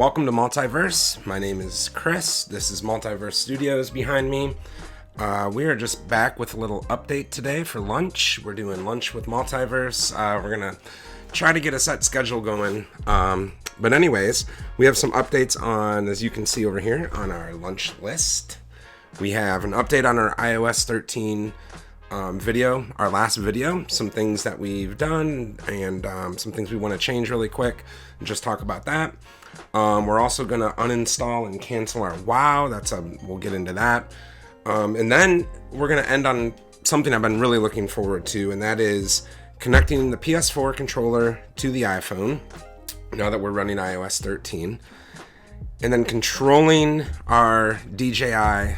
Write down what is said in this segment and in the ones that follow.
Welcome to Multiverse. My name is Chris. This is Multiverse Studios behind me. We are just back with a little update today for lunch. We're doing lunch with Multiverse. We're going to try to get a set schedule going. But anyways, we have some updates on, as you can see over here, on our lunch list. We have an update on our iOS 13 video, our last video, some things that we've done, and some things we want to change really quick, and just talk about that. We're also going to uninstall and cancel our WoW. We'll get into that. And then we're going to end on something I've been really looking forward to, and that is connecting the PS4 controller to the iPhone, now that we're running iOS 13, and then controlling our DJI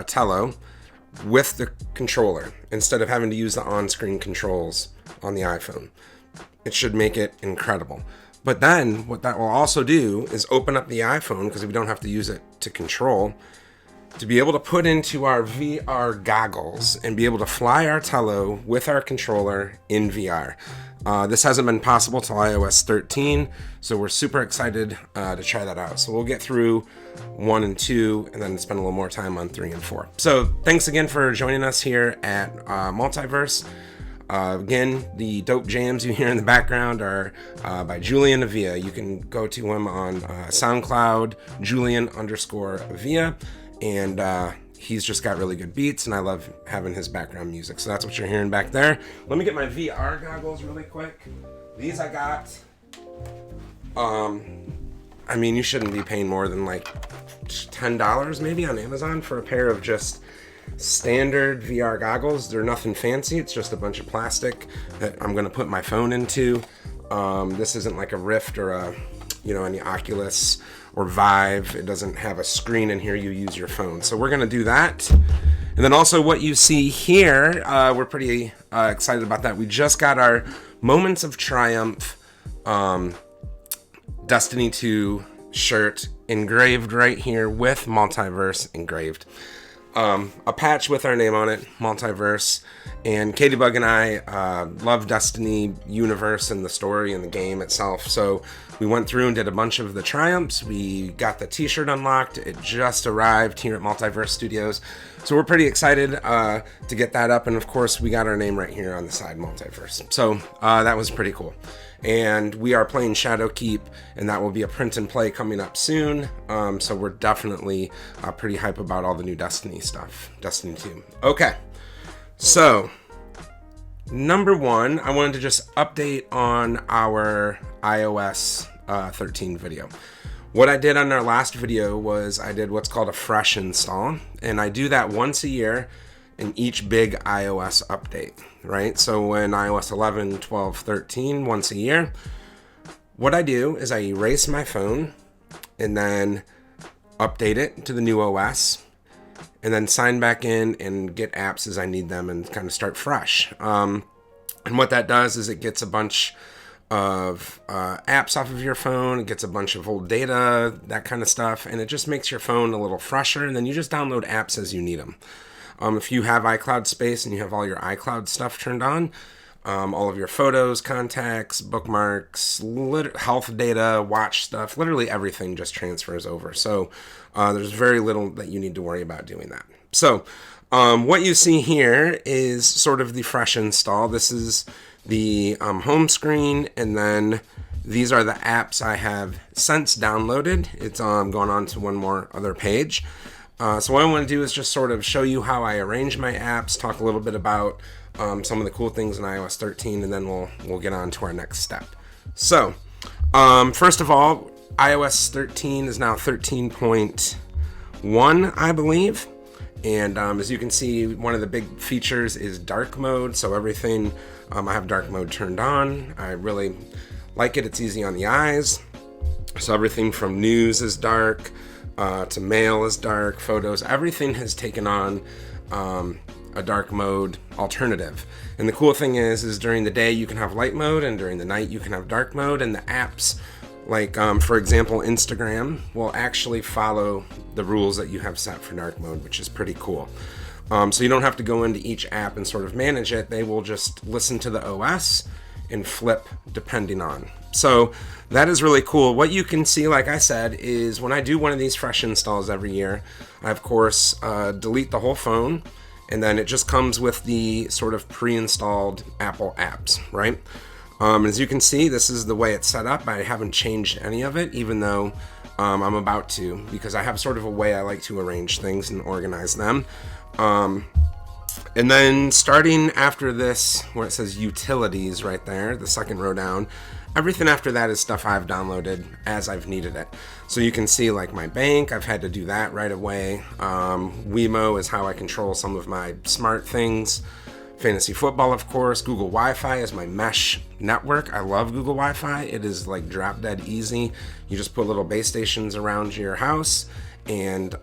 Tello with the controller instead of having to use the on-screen controls on the iPhone. It should make it incredible. But then what that will also do is open up the iPhone, because we don't have to use it to control, to be able to put into our VR goggles and be able to fly our Tello with our controller in VR. This hasn't been possible till iOS 13, so we're super excited to try that out. So we'll get through 1 and 2 and then spend a little more time on 3 and 4. So thanks again for joining us here at Multiverse. Again, the dope jams you hear in the background are by Julian Avia. You can go to him on SoundCloud, Julian_Avia, and he's just got really good beats, and I love having his background music. So that's what you're hearing back there. Let me get my VR goggles really quick. These I got. I mean, you shouldn't be paying more than like $10 maybe on Amazon for a pair of just standard VR goggles. They're nothing fancy. It's just a bunch of plastic that I'm going to put my phone into. This isn't like a Rift or any Oculus or Vive. It doesn't have a screen in here. You use your phone. So we're going to do that. And then also what you see here, we're pretty excited about that. We just got our Moments of Triumph Destiny 2 shirt engraved right here with Multiverse engraved. A patch with our name on it, Multiverse, and Katybug and I love Destiny universe and the story and the game itself, so we went through and did a bunch of the triumphs. We got the t-shirt unlocked. It just arrived here at Multiverse Studios, so we're pretty excited to get that up, and of course we got our name right here on the side, Multiverse, so that was pretty cool. And we are playing Shadowkeep, and that will be a print and play coming up soon. So we're definitely pretty hype about all the new Destiny stuff. Destiny 2. Okay. So, number one, I wanted to just update on our iOS 13 video. What I did on our last video was I did what's called a fresh install, and I do that once a year in each big iOS update, right? So when iOS 11, 12, 13, once a year, what I do is I erase my phone and then update it to the new OS, and then sign back in and get apps as I need them and kind of start fresh. And what that does is it gets a bunch of apps off of your phone, it gets a bunch of old data, that kind of stuff, and it just makes your phone a little fresher, and then you just download apps as you need them. If you have iCloud space and you have all your iCloud stuff turned on, all of your photos, contacts, bookmarks, health data, watch stuff, literally everything just transfers over. So there's very little that you need to worry about doing that. So what you see here is sort of the fresh install. This is the home screen, and then these are the apps I have since downloaded. It's going on to one more other page. So what I want to do is just sort of show you how I arrange my apps, talk a little bit about some of the cool things in iOS 13, and then we'll get on to our next step. So, first of all, iOS 13 is now 13.1, I believe. And as you can see, one of the big features is dark mode. So everything, I have dark mode turned on. I really like it. It's easy on the eyes. So everything from news is dark. To mail is dark, photos, everything has taken on a dark mode alternative. And the cool thing is during the day you can have light mode, and during the night you can have dark mode, and the apps, like for example Instagram, will actually follow the rules that you have set for dark mode, which is pretty cool. So you don't have to go into each app and sort of manage it. They will just listen to the OS and flip depending on. So that is really cool. What you can see, like I said, is when I do one of these fresh installs every year, I of course delete the whole phone, and then it just comes with the sort of pre-installed Apple apps, right? As you can see, this is the way it's set up. I haven't changed any of it, even though I'm about to, because I have sort of a way I like to arrange things and organize them. And then starting after this, where it says utilities right there, the second row down, everything after that is stuff I've downloaded as I've needed it. So you can see like my bank, I've had to do that right away. Wemo is how I control some of my smart things. Fantasy football, of course. Google Wi-Fi is my mesh network. I love Google Wi-Fi. It is like drop dead easy. You just put little base stations around your house, and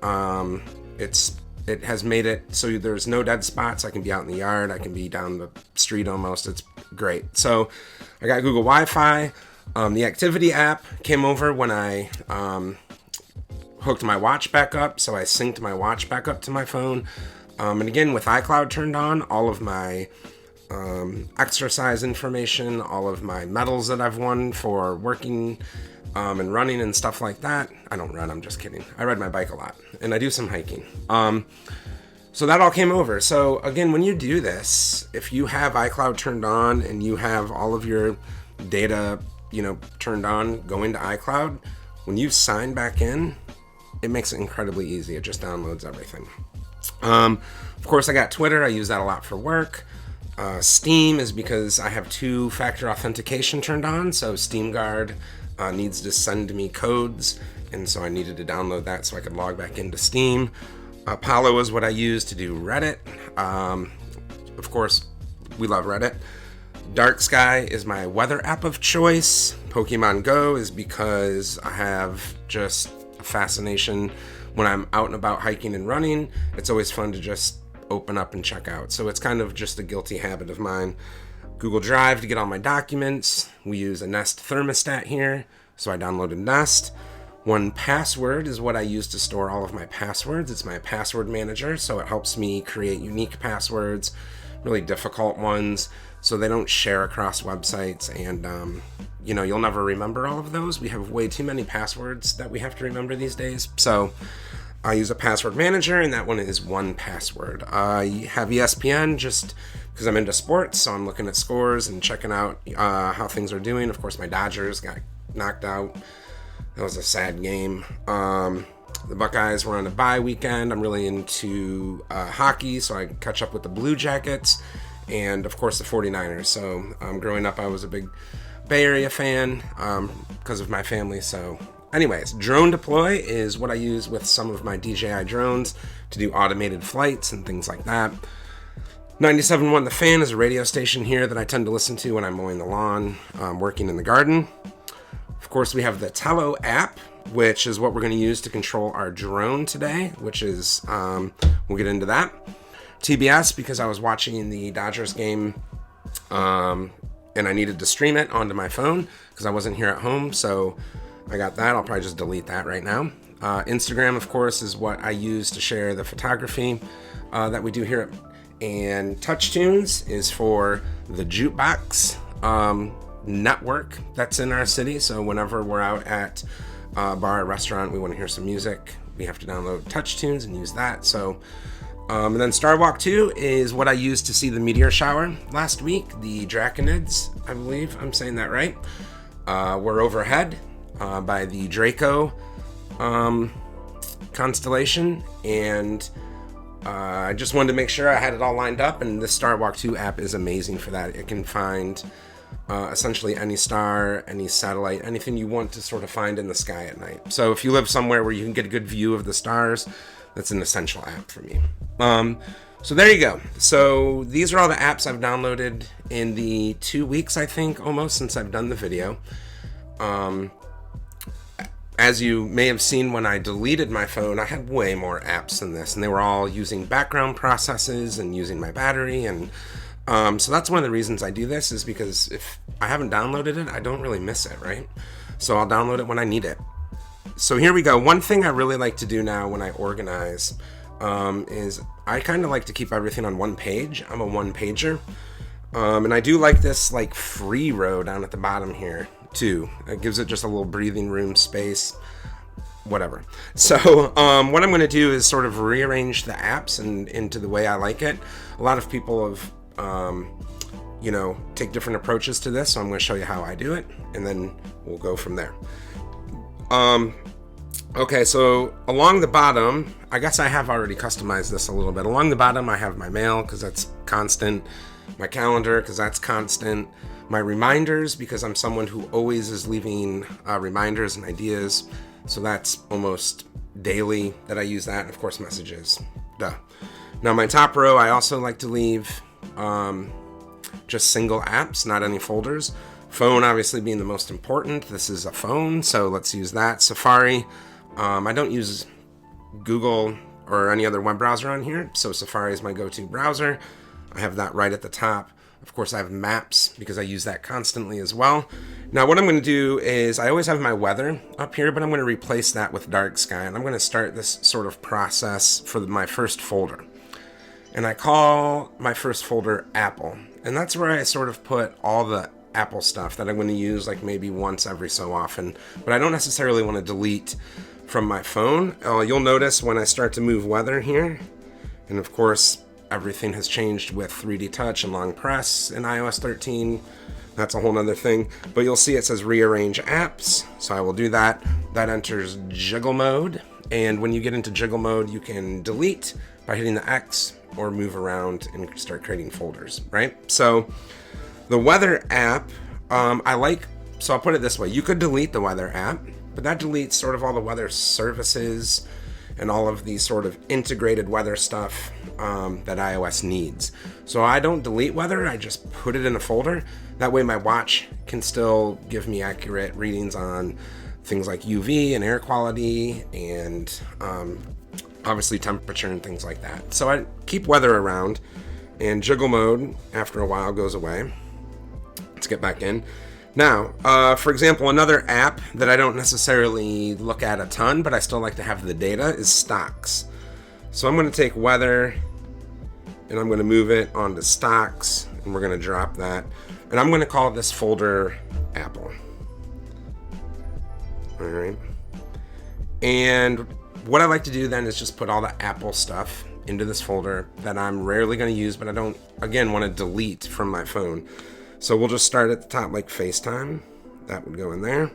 it has made it so there's no dead spots. I can be out in the yard. I can be down the street almost. It's great. So I got Google Wi-Fi. The activity app came over when I hooked my watch back up. So I synced my watch back up to my phone. And again, with iCloud turned on, all of my exercise information, all of my medals that I've won for working and running and stuff like that. I don't run, I'm just kidding. I ride my bike a lot, and I do some hiking. So that all came over. So again, when you do this, if you have iCloud turned on and you have all of your data, turned on, going to iCloud, when you sign back in, it makes it incredibly easy. It just downloads everything. Of course, I got Twitter. I use that a lot for work. Steam is because I have two-factor authentication turned on, so SteamGuard needs to send me codes, and so I needed to download that so I could log back into Steam. Apollo is what I use to do Reddit. Of course, we love Reddit. Dark Sky is my weather app of choice. Pokemon Go is because I have just a fascination when I'm out and about hiking and running. It's always fun to just open up and check out. So it's kind of just a guilty habit of mine. Google Drive to get all my documents. We use a Nest thermostat here, so I downloaded Nest. 1Password is what I use to store all of my passwords. It's my password manager, so it helps me create unique passwords, really difficult ones, so they don't share across websites, and you'll never remember all of those. We have way too many passwords that we have to remember these days. So I use a password manager, and that one is 1Password. I have ESPN just because I'm into sports, so I'm looking at scores and checking out how things are doing. Of course, my Dodgers got knocked out. That was a sad game. The Buckeyes were on a bye weekend. I'm really into hockey, so I catch up with the Blue Jackets and, of course, the 49ers. So growing up, I was a big Bay Area fan because of my family. So anyways, drone deploy is what I use with some of my DJI drones to do automated flights and things like that. 97.1 The Fan is a radio station here that I tend to listen to when I'm mowing the lawn, working in the garden. Of course, we have the Tello app, which is what we're going to use to control our drone today, which is, we'll get into that. TBS, because I was watching the Dodgers game, and I needed to stream it onto my phone because I wasn't here at home, so I got that. I'll probably just delete that right now. Instagram, of course, is what I use to share the photography that we do here. And TouchTunes is for the jukebox network that's in our city. So whenever we're out at a bar or restaurant, we want to hear some music, we have to download TouchTunes and use that. So, and then Starwalk 2 is what I used to see the meteor shower last week. The Draconids, I believe I'm saying that right, were overhead by the Draco constellation, and I just wanted to make sure I had it all lined up, and the Starwalk 2 app is amazing for that. It can find essentially any star, any satellite, anything you want to sort of find in the sky at night. So if you live somewhere where you can get a good view of the stars, that's an essential app for me. So there you go. So these are all the apps I've downloaded in the 2 weeks, I think, almost, since I've done the video. As you may have seen when I deleted my phone, I had way more apps than this, and they were all using background processes and using my battery, and so that's one of the reasons I do this, is because if I haven't downloaded it, I don't really miss it, right? So I'll download it when I need it. So here we go. One thing I really like to do now when I organize is I kind of like to keep everything on one page. I'm a one-pager. And I do like this like free row down at the bottom here too. It gives it just a little breathing room space, whatever. So what I'm going to do is sort of rearrange the apps and into the way I like it. A lot of people have take different approaches to this, so I'm going to show you how I do it, and then we'll go from there. Okay, so along the bottom, I guess I have already customized this a little bit. Along the bottom, I have my mail, because that's constant, my calendar, because that's constant, my reminders, because I'm someone who always is leaving reminders and ideas, so that's almost daily that I use that, and of course messages, duh. Now my top row, I also like to leave just single apps, not any folders. Phone obviously being the most important. This is a phone, so let's use that. Safari. I don't use Google or any other web browser on here, so Safari is my go-to browser. I have that right at the top. Of course, I have Maps because I use that constantly as well. Now, what I'm going to do is I always have my weather up here, but I'm going to replace that with dark sky, and I'm going to start this sort of process for my first folder. And I call my first folder Apple, and that's where I sort of put all the Apple stuff that I'm going to use like maybe once every so often, but I don't necessarily want to delete from my phone. You'll notice when I start to move weather here, and of course everything has changed with 3D touch and long press in iOS 13. That's a whole nother thing, but you'll see it says rearrange apps, so I will do that. That enters jiggle mode, and when you get into jiggle mode, you can delete by hitting the X or move around and start creating folders, right? So the weather app, so I'll put it this way. You could delete the weather app, but that deletes sort of all the weather services and all of the sort of integrated weather stuff that iOS needs. So I don't delete weather, I just put it in a folder. That way my watch can still give me accurate readings on things like UV and air quality and obviously temperature and things like that. So I keep weather around, and jiggle mode after a while goes away. Let's get back in. Now, for example, another app that I don't necessarily look at a ton, but I still like to have the data, is stocks. So I'm going to take weather, and I'm going to move it onto stocks, and we're going to drop that. And I'm going to call this folder Apple. All right. And what I like to do then is just put all the Apple stuff into this folder that I'm rarely going to use, but I don't, again, want to delete from my phone. So we'll just start at the top, like FaceTime. That would go in there.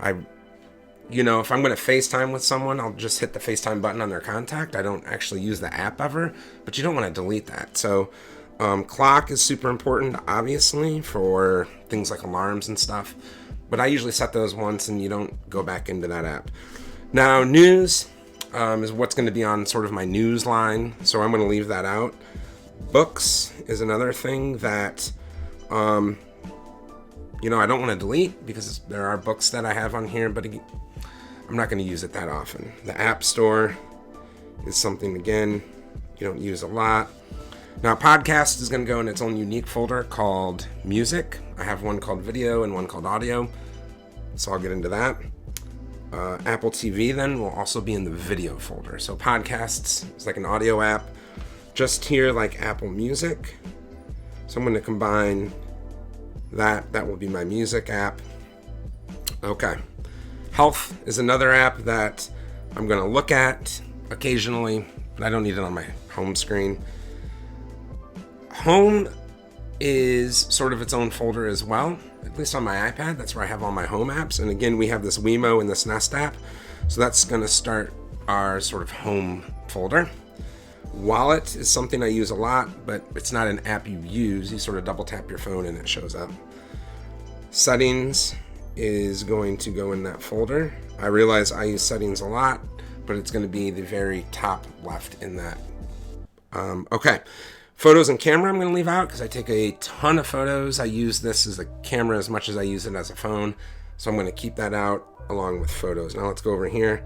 If I'm going to FaceTime with someone, I'll just hit the FaceTime button on their contact. I don't actually use the app ever, but you don't want to delete that. So clock is super important, obviously, for things like alarms and stuff. But I usually set those once, and you don't go back into that app. Now, news is what's going to be on sort of my news line, so I'm going to leave that out. Books is another thing that I don't want to delete because there are books that I have on here, but I'm not going to use it that often. The App Store is something, again, you don't use a lot. Now, podcast is going to go in its own unique folder called music. I have one called video and one called audio, so I'll get into that. Apple TV then will also be in the video folder. So podcasts is like an audio app. Just here, like Apple Music. So I'm going to combine that. That will be my music app. Okay. Health is another app that I'm going to look at occasionally, but I don't need it on my home screen. Home is sort of its own folder as well, at least on my iPad. That's where I have all my home apps. And again, we have this Wemo and this Nest app. So that's going to start our sort of home folder. Wallet is something I use a lot, but it's not an app you use. You sort of double tap your phone and it shows up. Settings is going to go in that folder. I realize I use settings a lot, but it's going to be the very top left in that. Okay. Photos and camera I'm going to leave out because I take a ton of photos. I use this as a camera as much as I use it as a phone. So I'm going to keep that out along with photos. Now let's go over here.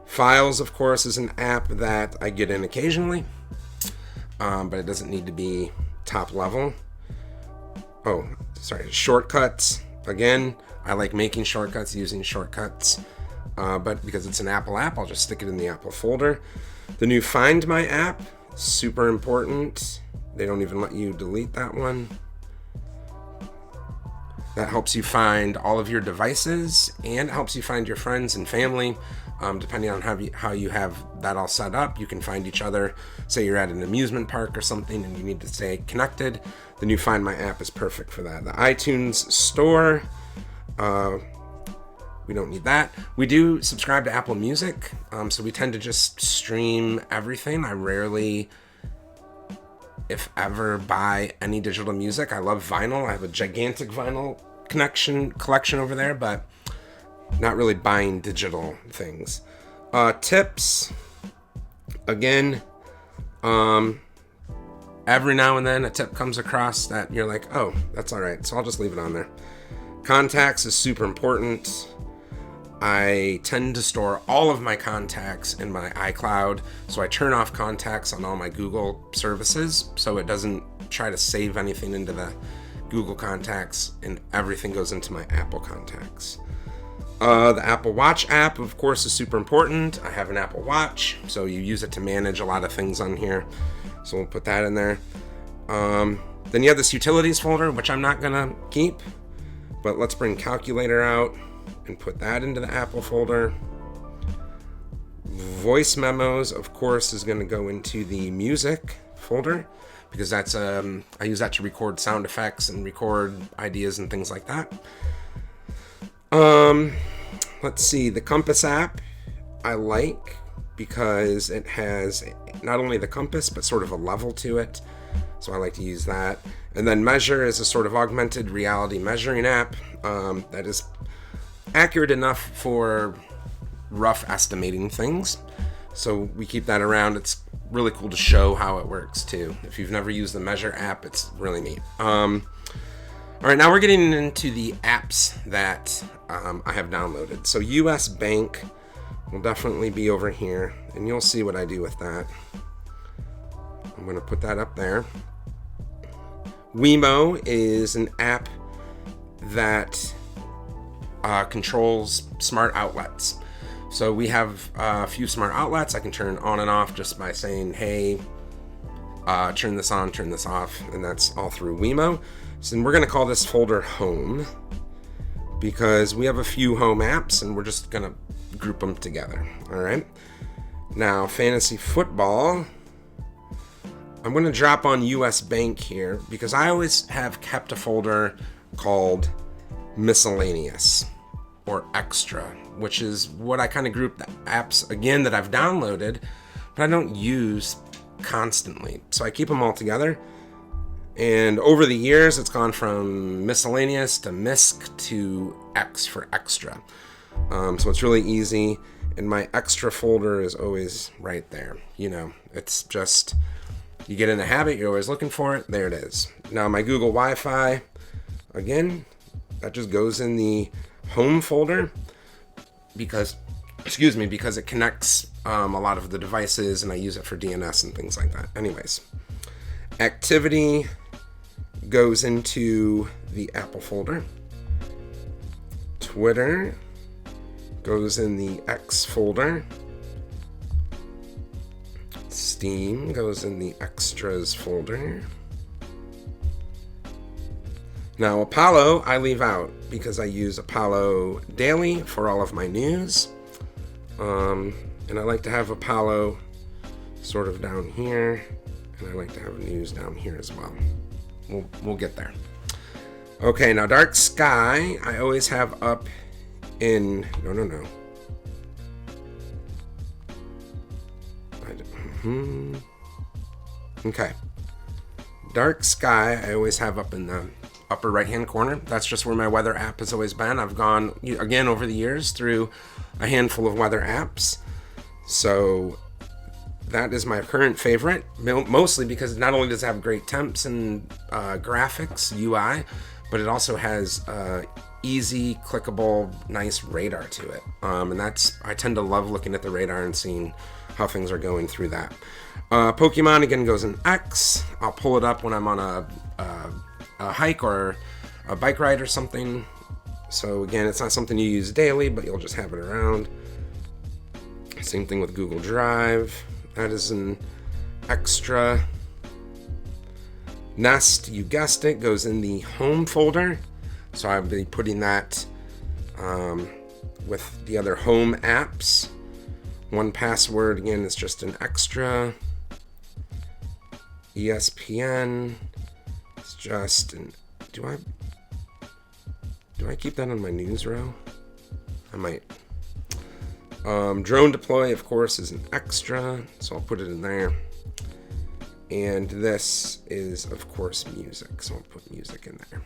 Files, of course, is an app that I get in occasionally, but it doesn't need to be top level. Oh, sorry. Shortcuts. Again, I like making shortcuts, using shortcuts, but because it's an Apple app, I'll just stick it in the Apple folder. The new Find My app, super important. They don't even let you delete that one. that helps you find all of your devices and helps you find your friends and family. Depending on how you have that all set up, you can find each other. Say you're at an amusement park or something and you need to stay connected, the new Find My app is perfect for that. The iTunes Store, we don't need that. We do subscribe to Apple Music, so we tend to just stream everything. I rarely, if ever, buy any digital music. I love vinyl. I have a gigantic vinyl collection over there, but not really buying digital things. Tips, again, every now and then a tip comes across that you're like, oh, that's all right, so I'll just leave it on there. Contacts is super important. I tend to store all of my contacts in my iCloud, so I turn off contacts on all my Google services so it doesn't try to save anything into the Google contacts, and everything goes into my Apple contacts. The Apple Watch app, of course, is super important. I have an Apple Watch, so you use it to manage a lot of things on here. So we'll put that in there. Then you have this utilities folder, which I'm not going to keep. But let's bring calculator out and put that into the Apple folder. Voice memos, of course, is going to go into the music folder, because that's I use that to record sound effects and record ideas and things like that. Let's see, the compass app I like because it has not only the compass but sort of a level to it, so I like to use that. And then Measure is a sort of augmented reality measuring app that is accurate enough for rough estimating things, so we keep that around. It's really cool to show how it works too. If you've never used the Measure app, it's really neat. All right, now we're getting into the apps that I have downloaded. So US Bank will definitely be over here, and you'll see what I do with that. I'm going to put that up there. Wemo is an app that controls smart outlets. So we have a few smart outlets I can turn on and off just by saying, hey, turn this on, turn this off, and that's all through Wemo. So we're going to call this folder Home because we have a few home apps and we're just going to group them together. All right. Now, fantasy football, I'm going to drop on US Bank here because I always have kept a folder called Miscellaneous or Extra, which is what I kind of group the apps again that I've downloaded, but I don't use constantly. So I keep them all together. And over the years, it's gone from Miscellaneous to MISC to X for Extra. So it's really easy. And my Extra folder is always right there. You know, it's just, you get in the habit, you're always looking for it. There it is. Now my Google Wi-Fi, again, that just goes in the Home folder because it connects a lot of the devices and I use it for DNS and things like that. Anyways, activity goes into the Apple folder. Twitter goes in the X folder. Steam goes in the Extras folder. Now Apollo I leave out because I use Apollo daily for all of my news. And I like to have Apollo sort of down here, and I like to have news down here as well. We'll get there. Okay, now Dark Sky I always have up in Okay, Dark Sky I always have up in the upper right hand corner. That's just where my weather app has always been. I've gone again over the years through a handful of weather apps, so that is my current favorite, mostly because not only does it have great temps and graphics, UI, but it also has easy, clickable, nice radar to it. And I tend to love looking at the radar and seeing how things are going through that. Pokemon, again, goes in X. I'll pull it up when I'm on a hike or a bike ride or something. So again, it's not something you use daily, but you'll just have it around. Same thing with Google Drive. That is an Extra. Nest, you guessed it, goes in the Home folder. So I'll be putting that with the other home apps. 1Password, again, is just an extra. ESPN, it's just an, do I keep that on my news row? I might. Drone deploy, of course, is an extra, so I'll put it in there. And this is, of course, music, so I'll put music in there.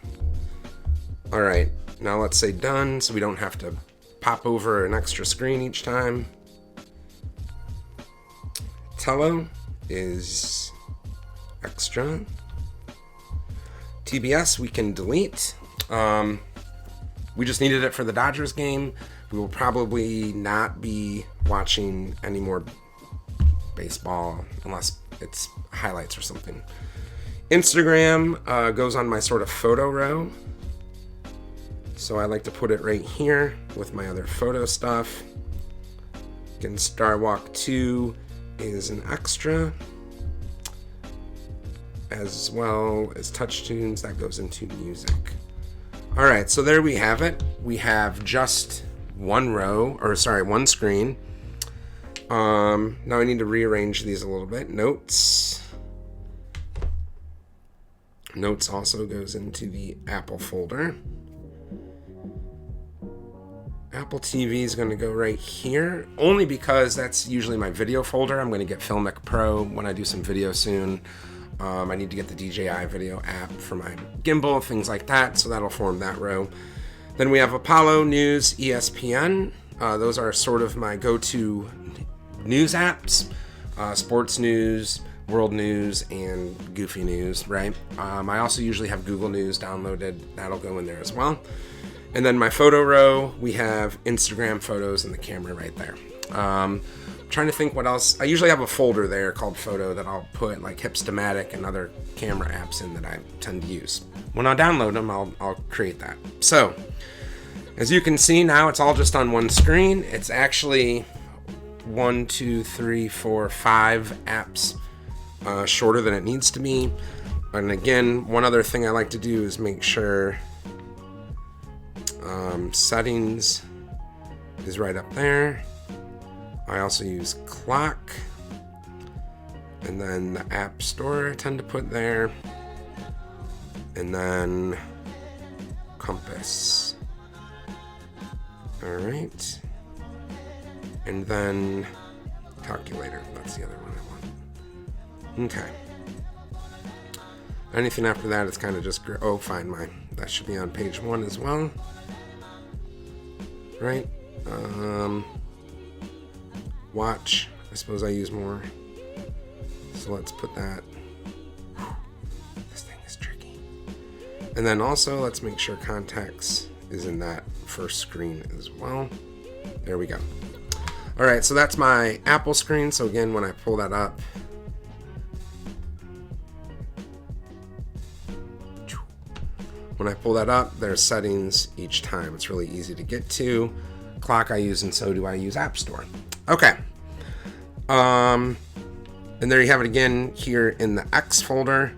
All right, now let's say done, so we don't have to pop over an extra screen each time. Tello is extra. TBS we can delete. We just needed it for the Dodgers game. We will probably not be watching any more baseball unless it's highlights or something. Instagram goes on my sort of photo row. So I like to put it right here with my other photo stuff. Again, Star Walk 2 is an extra, as well as Touch Tunes, that goes into music. All right, so there we have it. We have just one screen. Now I need to rearrange these a little bit. Notes also goes into the Apple folder. Apple TV is going to go right here, only because that's usually my video folder. I'm going to get Filmic Pro when I do some video soon. I need to get the DJI video app for my gimbal, things like that, so that'll form that row. Then we have Apollo, News, ESPN. Those are sort of my go-to news apps. Sports news, world news, and goofy news, right? I also usually have Google News downloaded. That'll go in there as well. And then my photo row, we have Instagram photos and the camera right there. Trying to think what else. I usually have a folder there called photo that I'll put like Hipstamatic and other camera apps in that I tend to use. When I download them, I'll create that. So as you can see now, it's all just on one screen. It's actually 1, 2, 3, 4, 5 apps shorter than it needs to be. And again, one other thing I like to do is make sure settings is right up there. I also use clock, and then the app store I tend to put there, and then compass. All right, and then calculator. That's the other one I want. Okay. Anything after that is kind of just find my. That should be on page 1 as well. Right. Watch. I suppose I use more. So let's put that. This thing is tricky. And then also let's make sure contacts is in that first screen as well. There we go. All right, so that's my Apple screen. So again, when I pull that up, there's settings each time. It's really easy to get to. Clock I use, and so do I use App Store. Okay. And there you have it again here in the X folder.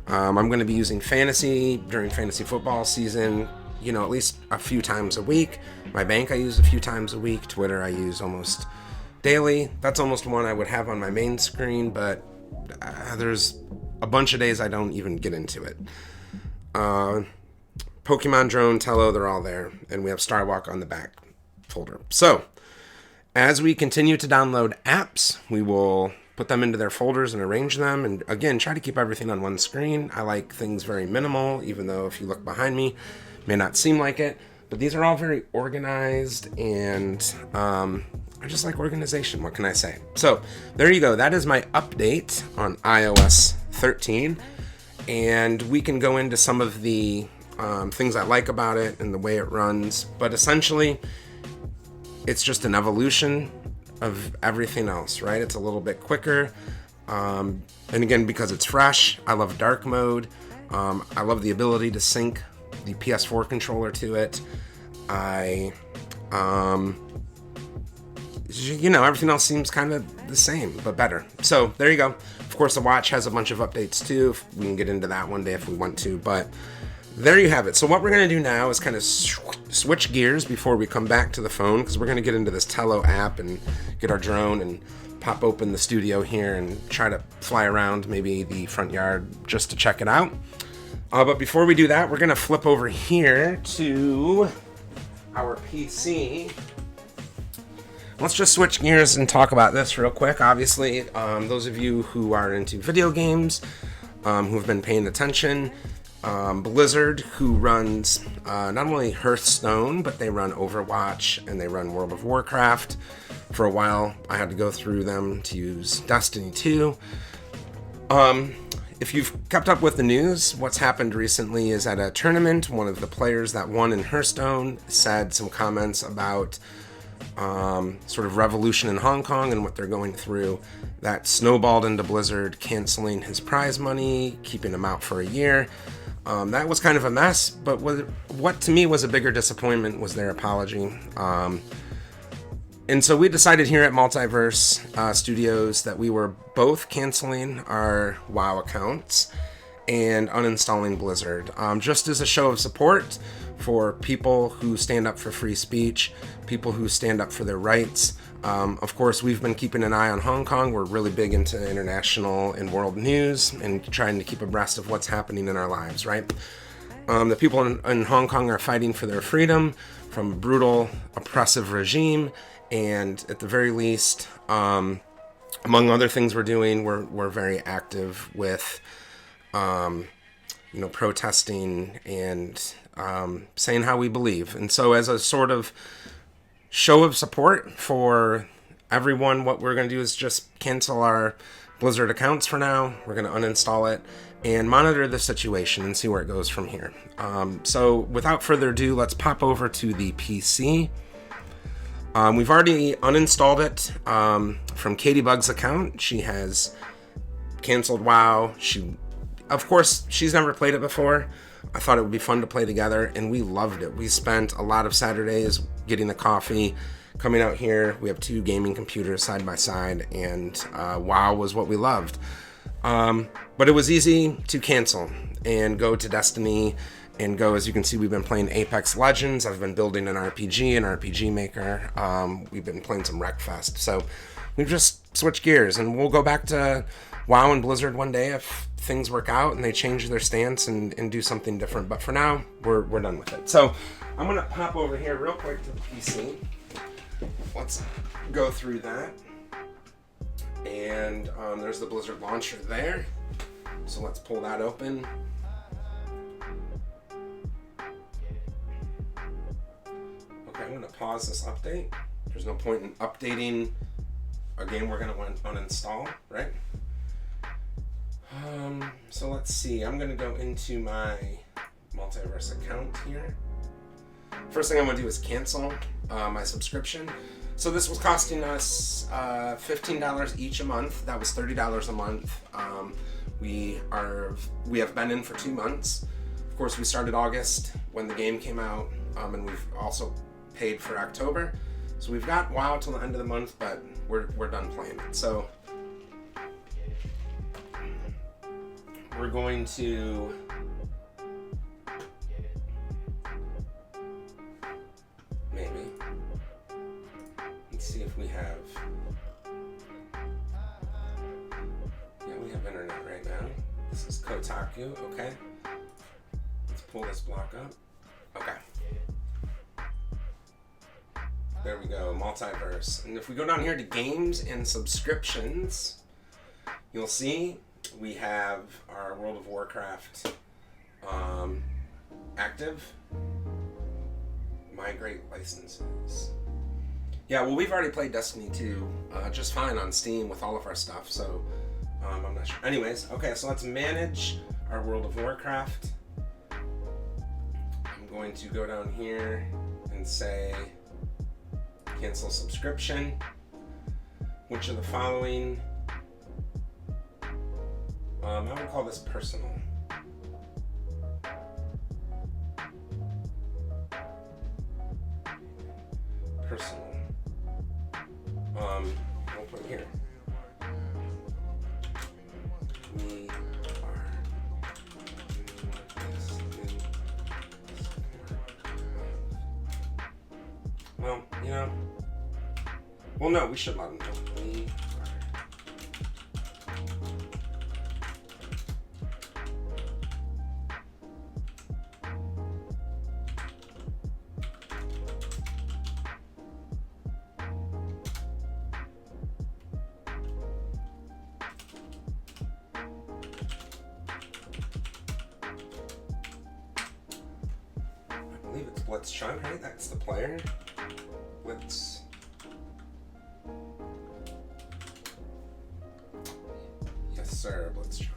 I'm going to be using fantasy during fantasy football season, at least a few times a week. My bank I use a few times a week. Twitter I use almost daily. That's almost one I would have on my main screen, but there's a bunch of days I don't even get into it. Pokemon, Drone, Tello, they're all there. And we have Star Walk on the back folder. So, as we continue to download apps, we will put them into their folders and arrange them. And again, try to keep everything on one screen. I like things very minimal, even though if you look behind me, it may not seem like it. But these are all very organized, and I just like organization. What can I say? So, there you go. That is my update on iOS 13. And we can go into some of the things I like about it and the way it runs. But essentially, it's just an evolution of everything else, right? It's a little bit quicker. And again, because it's fresh, I love dark mode. I love the ability to sync the PS4 controller to it. Everything else seems kind of the same, but better. So there you go. Of course, the watch has a bunch of updates too. We can get into that one day if we want to, but there you have it. So what we're going to do now is kind of switch gears before we come back to the phone, because we're going to get into this Tello app and get our drone and pop open the studio here and try to fly around maybe the front yard just to check it out. But before we do that, we're going to flip over here to our PC. Let's just switch gears and talk about this real quick. Obviously, those of you who are into video games, who have been paying attention, Blizzard, who runs not only Hearthstone, but they run Overwatch and they run World of Warcraft. For a while, I had to go through them to use Destiny 2. If you've kept up with the news, what's happened recently is at a tournament, one of the players that won in Hearthstone said some comments about sort of revolution in Hong Kong and what they're going through. That snowballed into Blizzard canceling his prize money, keeping him out for a year. That was kind of a mess, but what to me was a bigger disappointment was their apology. And so we decided here at Multiverse Studios that we were both canceling our WoW accounts and uninstalling Blizzard, just as a show of support for people who stand up for free speech, people who stand up for their rights. Of course, we've been keeping an eye on Hong Kong. We're really big into international and world news and trying to keep abreast of what's happening in our lives, right? The people in Hong Kong are fighting for their freedom from a brutal, oppressive regime. And at the very least, among other things we're doing, we're very active with, protesting and saying how we believe. And so as a sort of show of support for everyone, what we're going to do is just cancel our Blizzard accounts for now. We're going to uninstall it and monitor the situation and see where it goes from here. So without further ado, let's pop over to the PC. We've already uninstalled it from Katie Bug's account. She has canceled WoW. Of course, she's never played it before. I thought it would be fun to play together, and we loved it. We spent a lot of Saturdays getting the coffee, coming out here. We have 2 gaming computers side by side, and WoW was what we loved. But it was easy to cancel and go to Destiny and go. As you can see, we've been playing Apex Legends. I've been building an RPG Maker. We've been playing some Wreckfest. So we've just switched gears, and we'll go back to WoW and Blizzard one day if things work out and they change their stance and do something different. But for now, we're done with it. So I'm going to pop over here real quick to the PC. Let's go through that. And there's the Blizzard launcher there. So let's pull that open. Okay, I'm going to pause this update. There's no point in updating a game we're going to uninstall, right? So let's see. I'm going to go into my Multiverse account here. First thing I'm going to do is cancel my subscription. So this was costing us $15 each a month. That was $30 a month. We have been in for 2 months. Of course, we started August when the game came out, and we've also paid for October. So we've got WoW till the end of the month, but we're done playing it. So we're going to maybe let's see if we have. Yeah, we have internet right now. This is Kotaku. Okay, let's pull this block up. Okay. There we go, Multiverse. And if we go down here to games and subscriptions, you'll see we have our World of Warcraft active. Migrate licenses. Yeah, well, we've already played Destiny 2 just fine on Steam with all of our stuff, so I'm not sure. Anyways, okay, so let's manage our World of Warcraft. I'm going to go down here and say cancel subscription. Which of the following? I would call this personal. Personal. We'll put here. We are Well, no, we should let him know. I believe it's Blitz Chunk, right? That's the player. Blitz. Yes, sir, Blitz Chunk.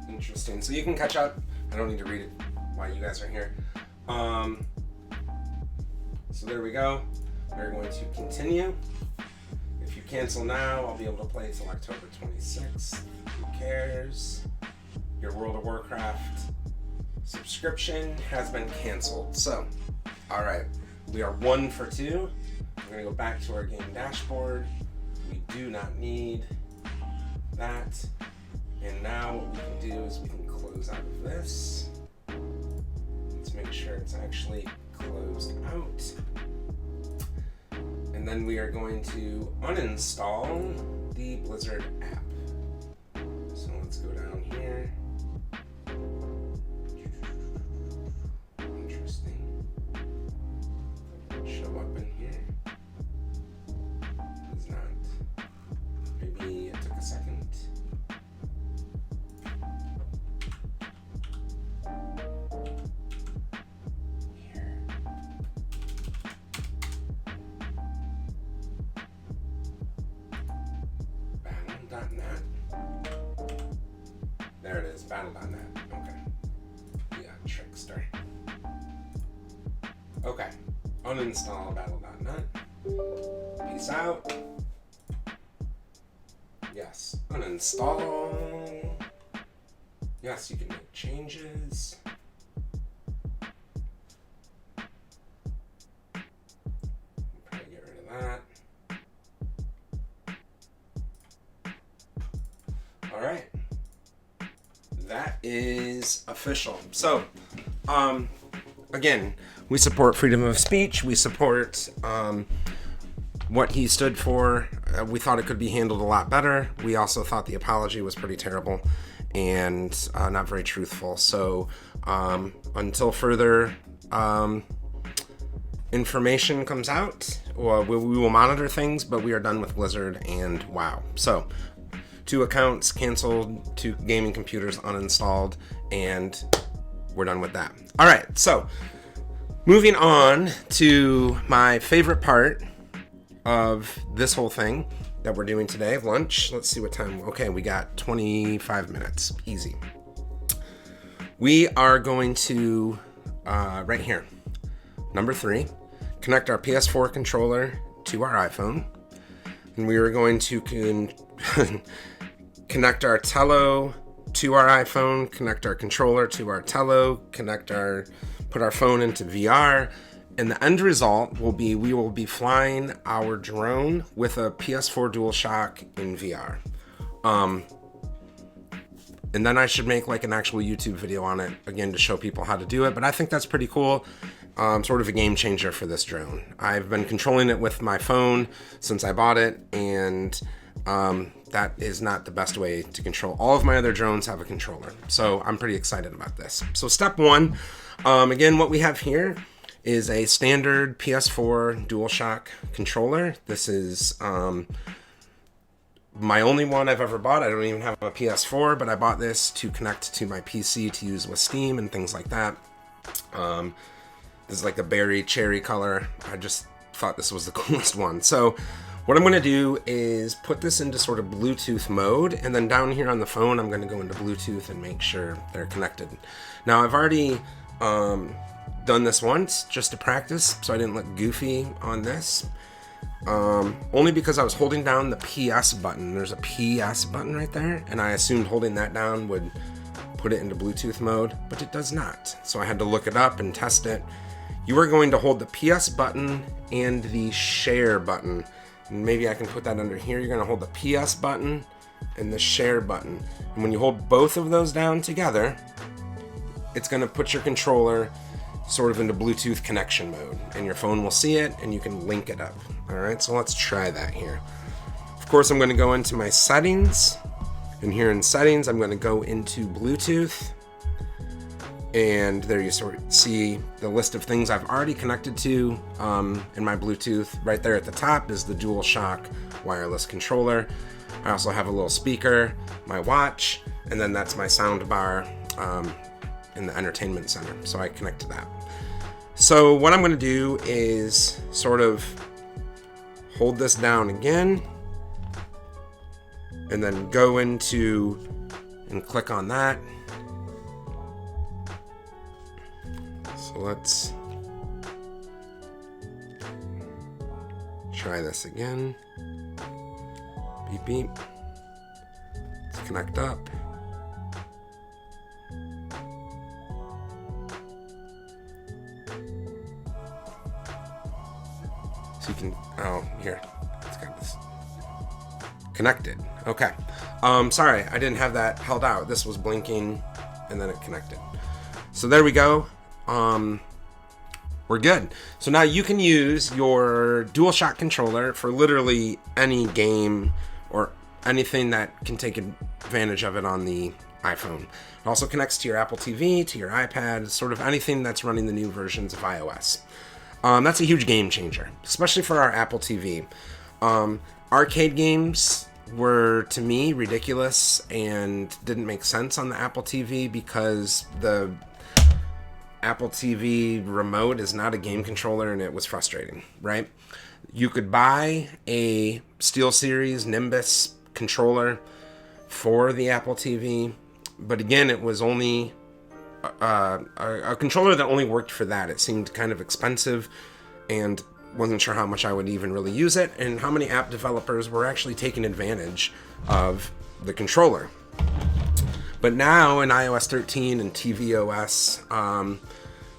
Interesting. So you can catch up. I don't need to read it while you guys are here. So there we go. We're going to continue. If you cancel now, I'll be able to play till October 26th. Who cares? Your World of Warcraft subscription has been canceled. So, all right, we are 1 for 2. We're gonna go back to our game dashboard. We do not need that. And now what we can do is we can close out of this. Let's make sure it's actually closed out. And then we are going to uninstall the Blizzard app. So let's go down here. Interesting. Show up in here. It's not. Maybe it took a second. There it is, battle.net. Okay. Yeah, trickster. Okay. Uninstall battle.net. Peace out. Yes. Uninstall. Yes, you can make changes. Probably get rid of that. All right. That is official. So, again, we support freedom of speech. We support what he stood for. We thought it could be handled a lot better. We also thought the apology was pretty terrible and not very truthful. So, until further information comes out, we will monitor things, but we are done with Blizzard and WoW. So, 2 accounts canceled, 2 gaming computers uninstalled, and we're done with that. All right, so moving on to my favorite part of this whole thing that we're doing today, lunch. Let's see what time. Okay, we got 25 minutes. Easy. We are going to, right here, number 3, connect our PS4 controller to our iPhone. And we are going to connect our Tello to our iPhone, connect our controller to our Tello, put our phone into VR, and the end result will be we will be flying our drone with a PS4 DualShock in VR. And then I should make like an actual YouTube video on it, again, to show people how to do it, but I think that's pretty cool. Sort of a game changer for this drone. I've been controlling it with my phone since I bought it, and that is not the best way to control. All of my other drones have a controller, so I'm pretty excited about this. So step 1, again, what we have here is a standard PS4 DualShock controller. This is my only one I've ever bought. I don't even have a PS4, but I bought this to connect to my PC to use with Steam and things like that. This is like a berry cherry color. I just thought this was the coolest one. So what I'm going to do is put this into sort of Bluetooth mode, and then down here on the phone I'm going to go into Bluetooth and make sure they're connected. Now I've already done this once just to practice, so I didn't look goofy on this. Only because I was holding down the PS button. There's a PS button right there, and I assumed holding that down would put it into Bluetooth mode, but it does not. So I had to look it up and test it. You are going to hold the PS button and the share button And maybe I can put that under here. You're going to hold the PS button and the share button. And when you hold both of those down together, it's going to put your controller sort of into Bluetooth connection mode. And your phone will see it and you can link it up. Alright, so let's try that here. Of course, I'm going to go into my settings. And here in settings, I'm going to go into Bluetooth. And there you sort of see the list of things I've already connected to in my Bluetooth. Right there at the top is the DualShock wireless controller. I also have a little speaker, my watch, and then that's my sound bar in the entertainment center. So I connect to that. So what I'm going to do is sort of hold this down again and then go into and click on that. So let's try this again. Beep beep. Let's connect up. So you can, oh, here, it's got this connected. Okay. Sorry, I didn't have that held out. This was blinking and then it connected. So there we go. We're good. So now you can use your DualShock controller for literally any game or anything that can take advantage of it on the iPhone. It also connects to your Apple TV, to your iPad, sort of anything that's running the new versions of iOS. That's a huge game changer, especially for our Apple TV. Arcade games were, to me, ridiculous and didn't make sense on the Apple TV because the Apple TV remote is not a game controller and it was frustrating, right? You could buy a SteelSeries Nimbus controller for the Apple TV, but again, it was only a controller that only worked for that. It seemed kind of expensive and wasn't sure how much I would even really use it and how many app developers were actually taking advantage of the controller. But now in iOS 13 and tvOS,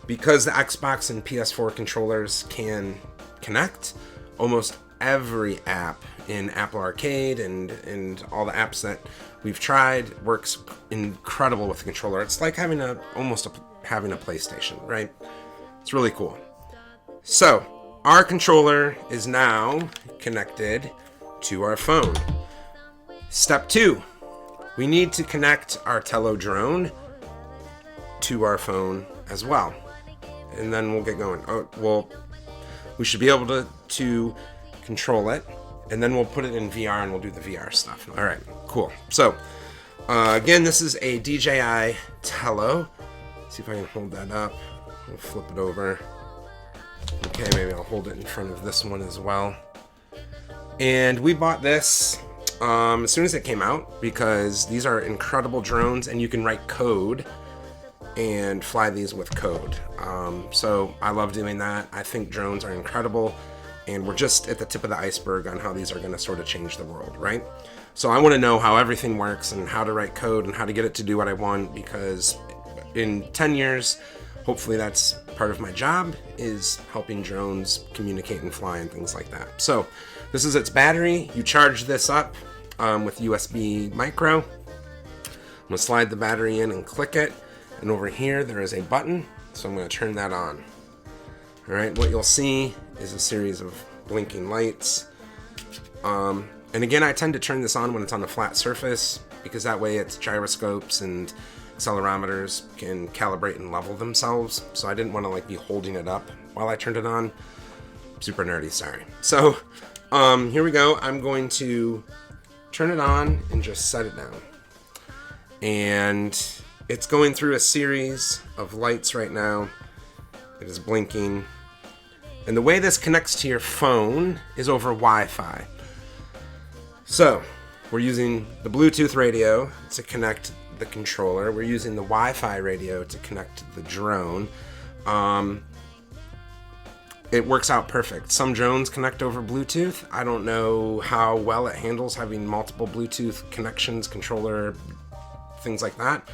because the Xbox and PS4 controllers can connect, almost every app in Apple Arcade and all the apps that we've tried works incredible with the controller. It's like having having a PlayStation, right? It's really cool. So our controller is now connected to our phone. Step 2. We need to connect our Tello drone to our phone as well. And then we'll get going. We should be able to control it. And then we'll put it in VR and we'll do the VR stuff. All right, cool. So, again, this is a DJI Tello. Let's see if I can hold that up. We'll flip it over. Okay, maybe I'll hold it in front of this one as well. And we bought this as soon as it came out because these are incredible drones and you can write code and fly these with code. So I love doing that. I think drones are incredible and we're just at the tip of the iceberg on how these are going to sort of change the world, right? So I want to know how everything works and how to write code and how to get it to do what I want because in 10 years, hopefully that's part of my job is helping drones communicate and fly and things like that. So this is its battery. You charge this up with USB micro. I'm going to slide the battery in and click it. And over here, there is a button. So I'm going to turn that on. All right, what you'll see is a series of blinking lights. And again, I tend to turn this on when it's on a flat surface because that way its gyroscopes and accelerometers can calibrate and level themselves. So I didn't want to be holding it up while I turned it on. Super nerdy, sorry. So here we go. I'm going to turn it on and just set it down. And it's going through a series of lights right now. It is blinking. And the way this connects to your phone is over Wi-Fi. So we're using the Bluetooth radio to connect the controller. We're using the Wi-Fi radio to connect the drone. It works out perfect. Some drones connect over Bluetooth. I don't know how well it handles having multiple Bluetooth connections, controller, things like that.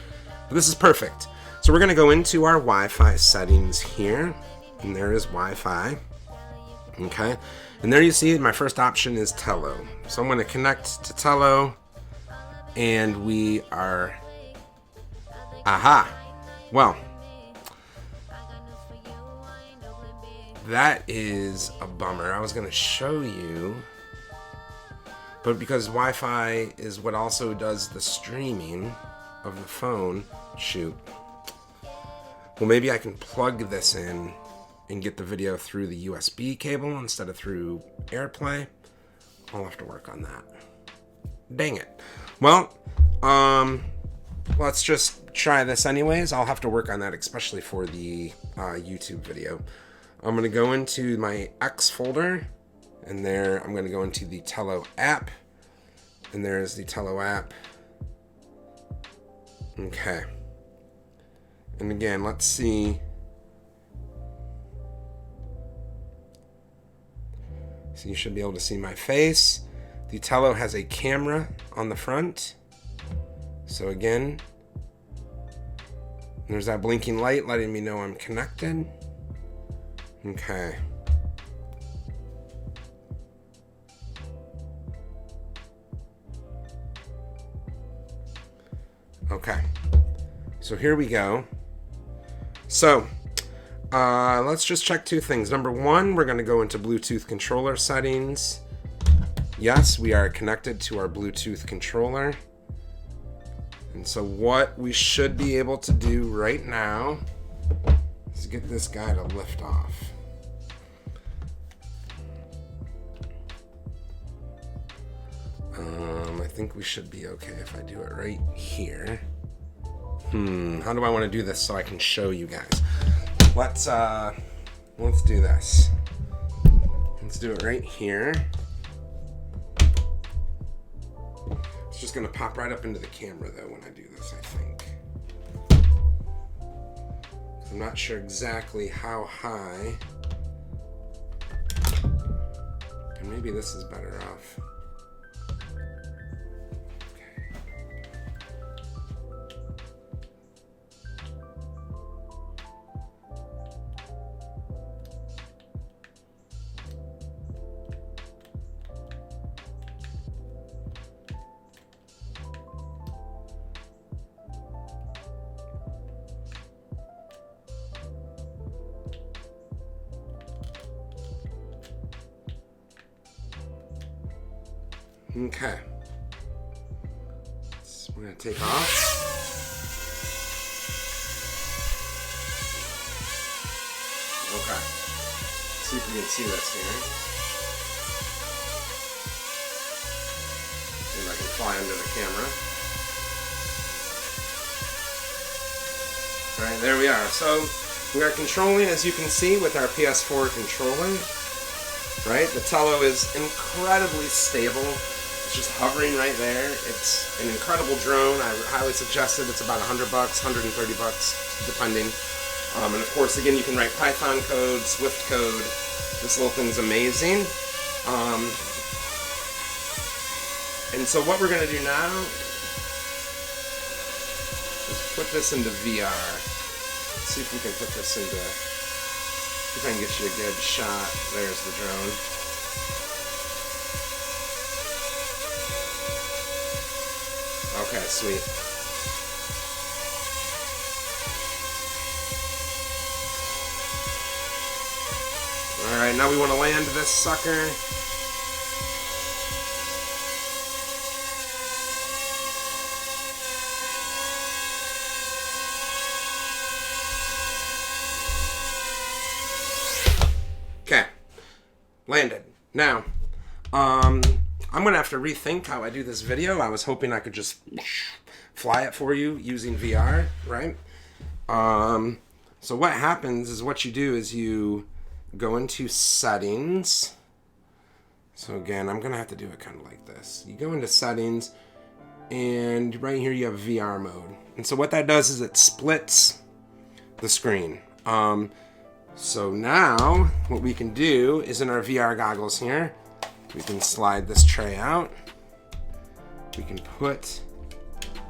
But this is perfect. So we're going to go into our Wi-Fi settings here. And there is Wi-Fi. Okay, and there you see my first option is Tello. So I'm going to connect to Tello, and we are, aha, well, that is a bummer. I was going to show you, but because Wi-Fi is what also does the streaming of the phone, shoot. Well, maybe I can plug this in and get the video through the USB cable instead of through AirPlay. I'll have to work on that. Dang it. Well, let's just try this anyways. I'll have to work on that, especially for the YouTube video. I'm going to go into my X folder, and there I'm going to go into the Tello app, and there's the Tello app. Okay. And again, let's see. So you should be able to see my face. The Tello has a camera on the front. So again, there's that blinking light letting me know I'm connected. Okay. Okay. So here we go. So, let's just check two things. Number one, we're going to go into Bluetooth controller settings. Yes, we are connected to our Bluetooth controller. And so what we should be able to do right now is get this guy to lift off. I think we should be okay if I do it right here. How do I want to do this so I can show you guys? Let's do this. Let's do it right here. It's just gonna pop right up into the camera though when I do this, I think. I'm not sure exactly how high. And maybe this is better off. Okay. So we're going to take off. Okay. Let's see if we can see this here. See if I can fly under the camera. Alright, there we are. So we are controlling, as you can see, with our PS4 controller. Right? The Tello is incredibly stable. Just hovering right there. It's an incredible drone. I highly suggest it. It's about $100, $130, depending. And of course, again, you can write Python code, Swift code. This little thing's amazing. And so what we're going to do now is put this into VR. Let's see if we can put this into, see if I can get you a good shot. There's the drone. Okay, sweet. Alright, now we want to land this sucker. Okay. Landed. Now, I'm going to have to rethink how I do this video. I was hoping I could just fly it for you using VR, right? So what happens is what you do is you go into settings. So again, I'm going to have to do it kind of like this. You go into settings, and right here you have VR mode. And so what that does is it splits the screen. So now what we can do is in our VR goggles here, we can slide this tray out. We can put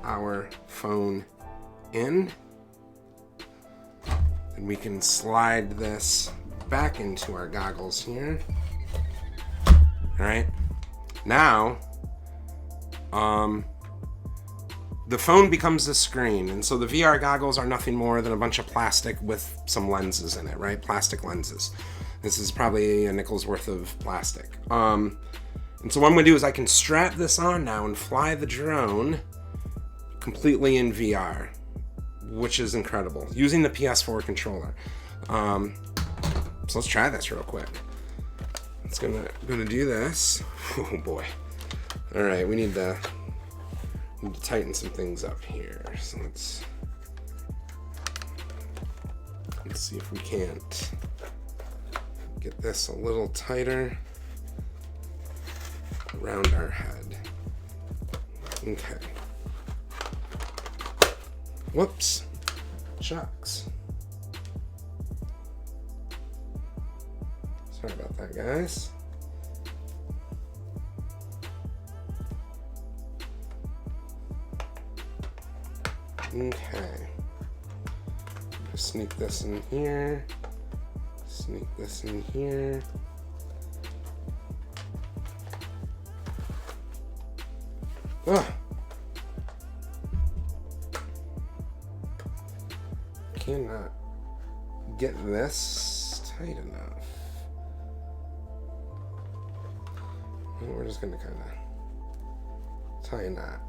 our phone in. And we can slide this back into our goggles here. All right. Now, the phone becomes the screen, and so the VR goggles are nothing more than a bunch of plastic with some lenses in it, right? Plastic lenses. This is probably a nickel's worth of plastic. And so what I'm gonna do is I can strap this on now and fly the drone completely in VR, which is incredible, using the PS4 controller. So let's try this real quick. It's gonna do this. Oh boy. All right, we need to tighten some things up here. So let's see if we can't get this a little tighter around our head. Okay. Whoops. Shucks. Sorry about that, guys. Okay. Just sneak this in here. Sneak this in here. Ah. Cannot get this tight enough. And we're just gonna kind of tighten that.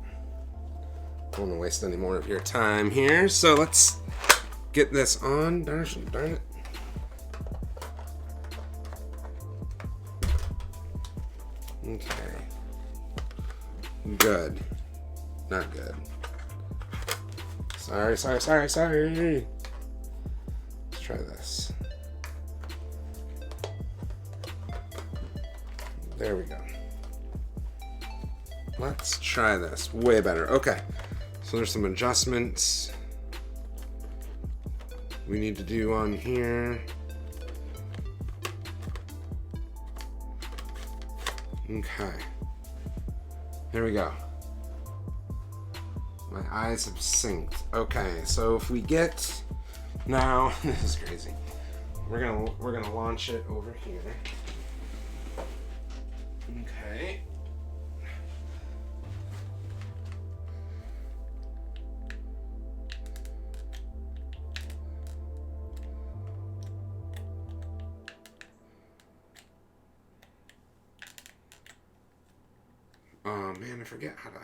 Don't want to waste any more of your time here, so let's get this on. Darn it. Okay. Good. Not good. Sorry. Let's try this. There we go. Let's try this. Way better. Okay. So there's some adjustments we need to do on here. Okay. There we go. My eyes have synced. Okay, so if we get now, this is crazy. We're gonna launch it over here. Okay. Oh man, I forget how to.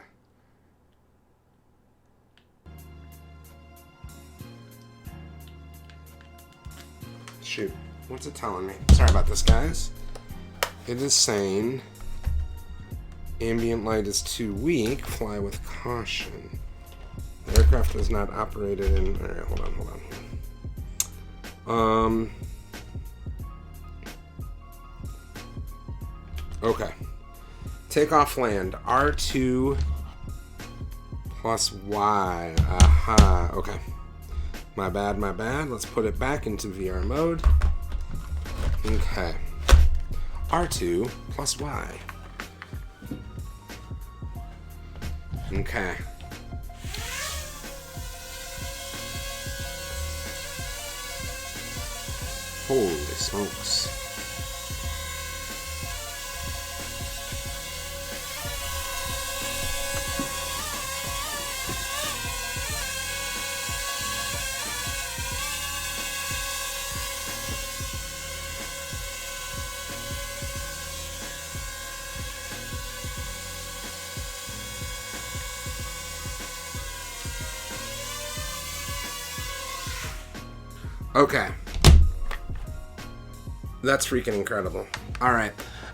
Shoot, what's it telling me? Sorry about this, guys. It is saying ambient light is too weak, fly with caution. The aircraft is not operated in. Alright, hold on here. Okay. Takeoff land, R2 plus Y. Aha, okay. My bad. Let's put it back into VR mode. Okay. R2 plus Y. Okay. Holy smokes. Okay. That's freaking incredible. Alright.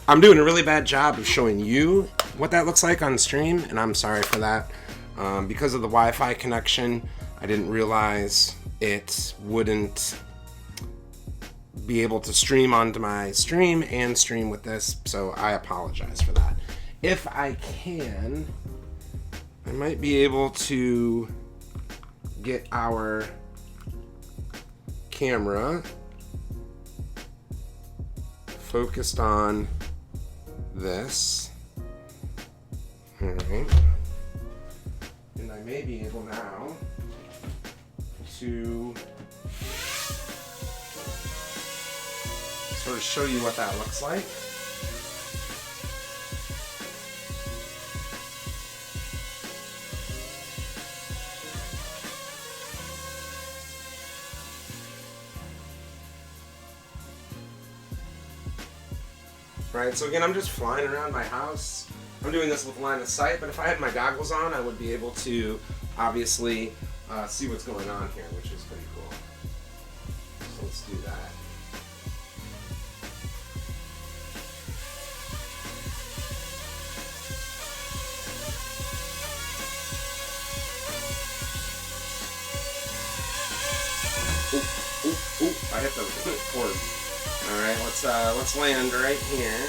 I'm doing a really bad job of showing you what that looks like on stream, and I'm sorry for that. Because of the Wi-Fi connection, I didn't realize it wouldn't be able to stream onto my stream and stream with this, so I apologize for that. If I can, I might be able to get our camera focused on this. Alright. And I may be able now to sort of show you what that looks like. Right, so again, I'm just flying around my house. I'm doing this with line of sight, but if I had my goggles on, I would be able to obviously see what's going on here, which is pretty cool. So let's do that. Ooh, I hit the cord. All right, let's land right here.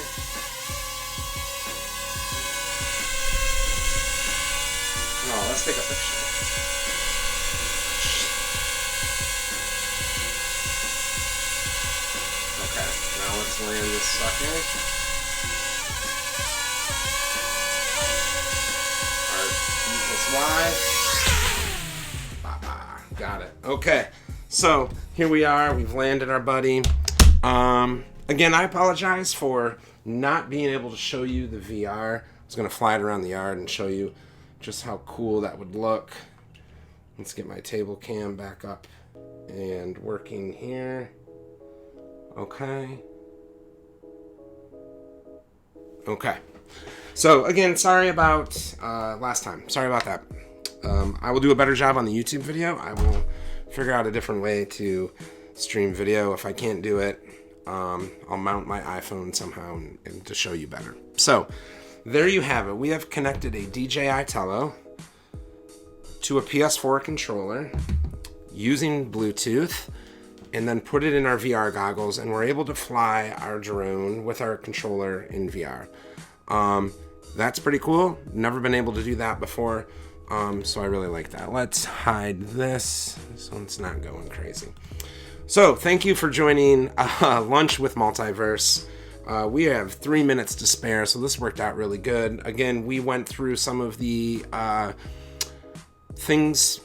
Oh, let's take a picture. Okay, now let's land this sucker. Alright, equals Y. Got it. Okay, so here we are. We've landed our buddy. Again, I apologize for not being able to show you the VR. I was going to fly it around the yard and show you just how cool that would look. Let's get my table cam back up and working here. Okay. Okay. So again, sorry about last time. Sorry about that. I will do a better job on the YouTube video. I will figure out a different way to stream video. If I can't do it, I'll mount my iPhone somehow and to show you better. So there you have it. We have connected a DJI Tello to a PS4 controller using Bluetooth and then put it in our VR goggles, and we're able to fly our drone with our controller in VR. That's pretty cool. Never been able to do that before, so I really like that. Let's hide this so it's not going crazy. So thank you for joining Lunch with Multiverse. We have 3 minutes to spare, so this worked out really good. Again, we went through some of the things.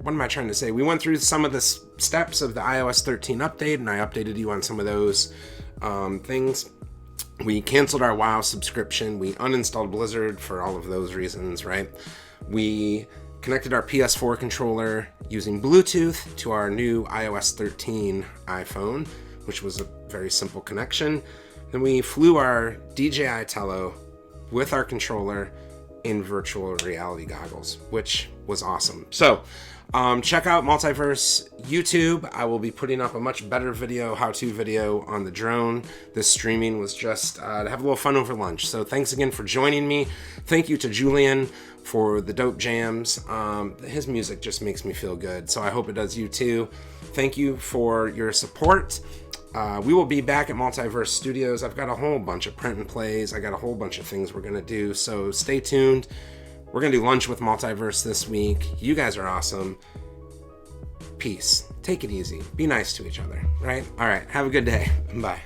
What am I trying to say? We went through some of the steps of the iOS 13 update, and I updated you on some of those things. We canceled our WoW subscription. We uninstalled Blizzard for all of those reasons, right? We connected our PS4 controller using Bluetooth to our new iOS 13 iPhone, which was a very simple connection. Then we flew our DJI Tello with our controller in virtual reality goggles, which was awesome. So check out Multiverse YouTube. I will be putting up a much better video, how-to video on the drone. This streaming was just to have a little fun over lunch. So thanks again for joining me. Thank you to Julian for the dope jams. His music just makes me feel good, so I hope it does you too. Thank you for your support. We will be back at Multiverse Studios. I've got a whole bunch of print and plays. I got a whole bunch of things we're gonna do, so stay tuned. We're gonna do Lunch with Multiverse this week. You guys are awesome. Peace. Take it easy. Be nice to each other, right? All right, have a good day. Bye.